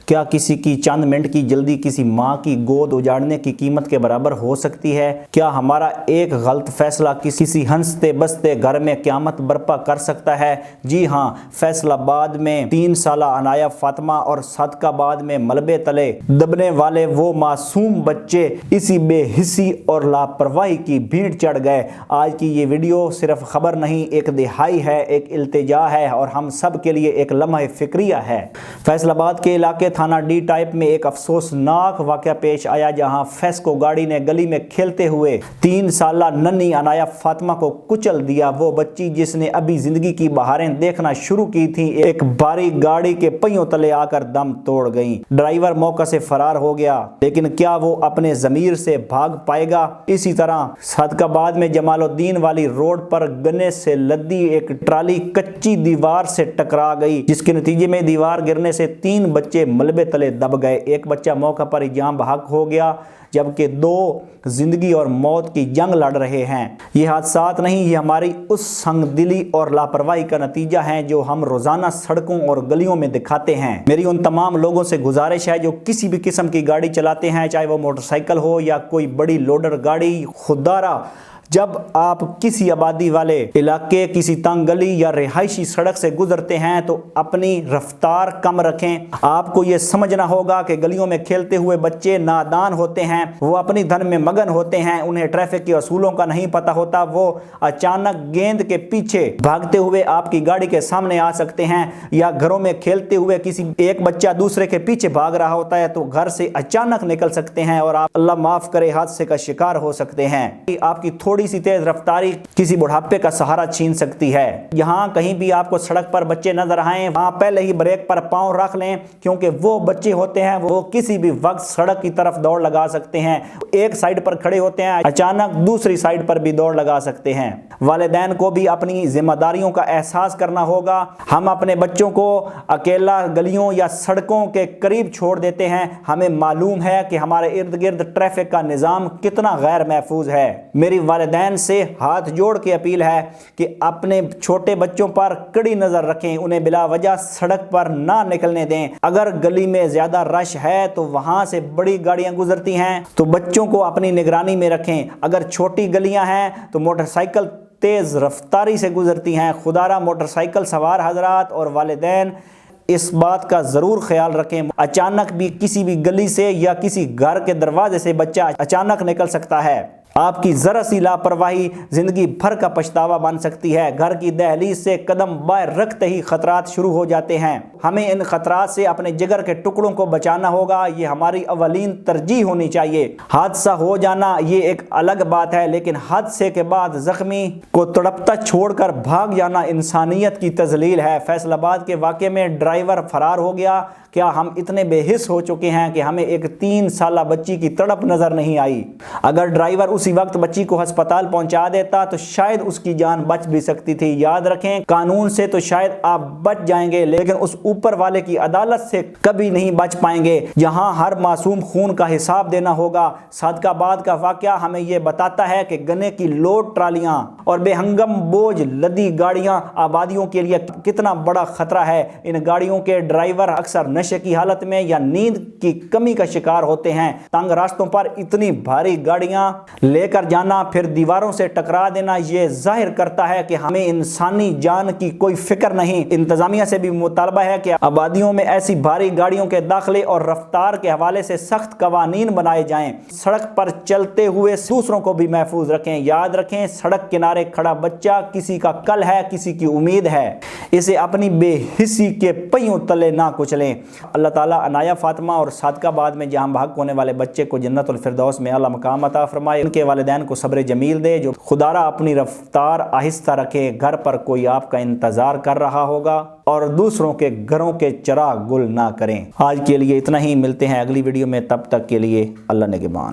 کیا کسی کی چند منٹ کی جلدی کسی ماں کی گود اجاڑنے کی قیمت کے برابر ہو سکتی ہے؟ کیا ہمارا ایک غلط فیصلہ کسی ہنستے بستے گھر میں قیامت برپا کر سکتا ہے؟ جی ہاں، فیصل آباد میں 3 سالہ عنایہ فاطمہ اور صادق آباد میں ملبے تلے دبنے والے وہ معصوم بچے اسی بے حسی اور لاپرواہی کی بھیڑ چڑھ گئے۔ آج کی یہ ویڈیو صرف خبر نہیں، ایک دہائی ہے، ایک التجا ہے اور ہم سب کے لیے ایک لمحہ فکریہ ہے۔ فیصل آباد کے علاقے تھانہ ڈی ٹائپ میں ایک افسوسناک واقعہ پیش آیا، جہاں فیسکو گاڑی نے گلی میں کھیلتے ہوئے 3 سالہ ننھی عنایہ فاطمہ کو کچل دیا۔ وہ بچی جس نے ابھی زندگی کی بہاریں دیکھنا شروع کی تھی، ایک بھاری گاڑی کے پہیوں تلے آ کر دم توڑ گئی۔ ڈرائیور موقع سے فرار ہو گیا، لیکن کیا وہ اپنے ضمیر سے بھاگ پائے گا؟ اسی طرح صادق آباد میں جمال الدین والی روڈ پر گنے سے لدی ایک ٹرالی کچی دیوار سے ٹکرا گئی، جس کے نتیجے میں دیوار گرنے سے 3 بچے ملبے تلے دب گئے۔ ایک بچہ موقع پر ہی جاں بحق ہو گیا، جبکہ 2 زندگی اور موت کی جنگ لڑ رہے ہیں۔ یہ حادثات نہیں، یہ ہماری اس سنگ دلی اور لاپرواہی کا نتیجہ ہیں جو ہم روزانہ سڑکوں اور گلیوں میں دکھاتے ہیں۔ میری ان تمام لوگوں سے گزارش ہے جو کسی بھی قسم کی گاڑی چلاتے ہیں، چاہے وہ موٹر سائیکل ہو یا کوئی بڑی لوڈر گاڑی، خوددارا جب آپ کسی آبادی والے علاقے، کسی تنگ گلی یا رہائشی سڑک سے گزرتے ہیں تو اپنی رفتار کم رکھیں۔ آپ کو یہ سمجھنا ہوگا کہ گلیوں میں کھیلتے ہوئے بچے نادان ہوتے ہیں، وہ اپنی دھن میں مگن ہوتے ہیں، انہیں ٹریفک کے اصولوں کا نہیں پتہ ہوتا۔ وہ اچانک گیند کے پیچھے بھاگتے ہوئے آپ کی گاڑی کے سامنے آ سکتے ہیں، یا گھروں میں کھیلتے ہوئے کسی ایک بچہ دوسرے کے پیچھے بھاگ رہا ہوتا ہے تو گھر سے اچانک نکل سکتے ہیں اور آپ اللہ معاف کرے حادثے کا شکار ہو سکتے ہیں۔ آپ کی تھوڑی سی تیز رفتاری کسی بڑھاپے کا سہارا چھین سکتی ہے۔ یہاں کہیں بھی آپ کو سڑک پر بچے نظر آئیں، وہاں پہلے ہی بریک پر پاؤں رکھ لیں، کیونکہ وہ بچے ہوتے ہیں وہ کسی بھی وقت سڑک کی طرف دوڑ لگا سکتے ہیں۔ ایک سائیڈ پر کھڑے ہوتے ہیں، اچانک دوسری سائیڈ پر بھی دوڑ لگا سکتے ہیں۔ والدین کو بھی اپنی ذمہ داریوں کا احساس کرنا ہوگا۔ ہم اپنے بچوں کو اکیلا گلیوں یا سڑکوں کے قریب چھوڑ دیتے ہیں۔ ہمیں معلوم ہے کہ ہمارے ارد گرد ٹریفک کا نظام کتنا غیر محفوظ ہے۔ میری والدین سے ہاتھ جوڑ کے اپیل ہے کہ اپنے چھوٹے بچوں پر کڑی نظر رکھیں، انہیں بلا وجہ سڑک پر نہ نکلنے دیں۔ اگر گلی میں زیادہ رش ہے تو وہاں سے بڑی گاڑیاں گزرتی ہیں تو بچوں کو اپنی نگرانی میں رکھیں۔ اگر چھوٹی گلیاں ہیں تو موٹر سائیکل تیز رفتاری سے گزرتی ہیں۔ خدارا موٹر سائیکل سوار حضرات اور والدین اس بات کا ضرور خیال رکھیں، اچانک بھی کسی بھی گلی سے یا کسی گھر کے دروازے سے بچہ اچانک نکل سکتا ہے۔ آپ کی ذرا سی لاپرواہی زندگی بھر کا پچھتاوا بن سکتی ہے۔ گھر کی دہلیز سے قدم باہر رکھتے ہی خطرات شروع ہو جاتے ہیں۔ ہمیں ان خطرات سے اپنے جگر کے ٹکڑوں کو بچانا ہوگا، یہ ہماری اولین ترجیح ہونی چاہیے۔ حادثہ ہو جانا یہ ایک الگ بات ہے، لیکن حادثے کے بعد زخمی کو تڑپتا چھوڑ کر بھاگ جانا انسانیت کی تذلیل ہے۔ فیصل آباد کے واقعے میں ڈرائیور فرار ہو گیا۔ کیا ہم اتنے بے حس ہو چکے ہیں کہ ہمیں ایک 3 سالہ بچی کی تڑپ نظر نہیں آئی؟ اگر ڈرائیور اسی وقت بچی کو ہسپتال پہنچا دیتا تو شاید اس کی جان بچ بھی سکتی تھی۔ یاد رکھیں، قانون سے تو شاید آپ بچ جائیں گے، لیکن اس اوپر والے کی عدالت سے کبھی نہیں بچ پائیں گے، جہاں ہر معصوم خون کا حساب دینا ہوگا۔ صادق آباد کا واقعہ ہمیں یہ بتاتا ہے کہ گنے کی لوڈ ٹرالیاں اور بے ہنگم بوجھ لدی گاڑیاں آبادیوں کے لیے کتنا بڑا خطرہ ہے۔ ان گاڑیوں کے ڈرائیور اکثر نشے کی حالت میں یا نیند کی کمی کا شکار ہوتے ہیں۔ تنگ راستوں پر اتنی بھاری گاڑیاں لے کر جانا، پھر دیواروں سے ٹکرا دینا، یہ ظاہر کرتا ہے کہ ہمیں انسانی جان کی کوئی فکر نہیں۔ انتظامیہ سے بھی مطالبہ ہے کہ آبادیوں میں ایسی بھاری گاڑیوں کے داخلے اور رفتار کے حوالے سے سخت قوانین بنائے جائیں۔ سڑک پر چلتے ہوئے دوسروں کو بھی محفوظ رکھیں۔ یاد رکھیں، سڑک کنارے کھڑا بچہ کسی کا کل ہے، کسی کی امید ہے۔ اسے اپنی بے حسی کے پہیوں تلے نہ کچلیں۔ اللہ تعالیٰ عنایہ فاطمہ اور صادق آباد میں جہاں بحق ہونے والے بچے کو جنت الفردوس میں اعلیٰ مقام عطا فرمائے، ان کے والدین کو صبر جمیل دے۔ جو خدارا اپنی رفتار آہستہ رکھے، گھر پر کوئی آپ کا انتظار کر رہا ہوگا، اور دوسروں کے گھروں کے چراغ گل نہ کریں۔ آج کے لیے اتنا ہی، ملتے ہیں اگلی ویڈیو میں، تب تک کے لیے اللہ نگہبان۔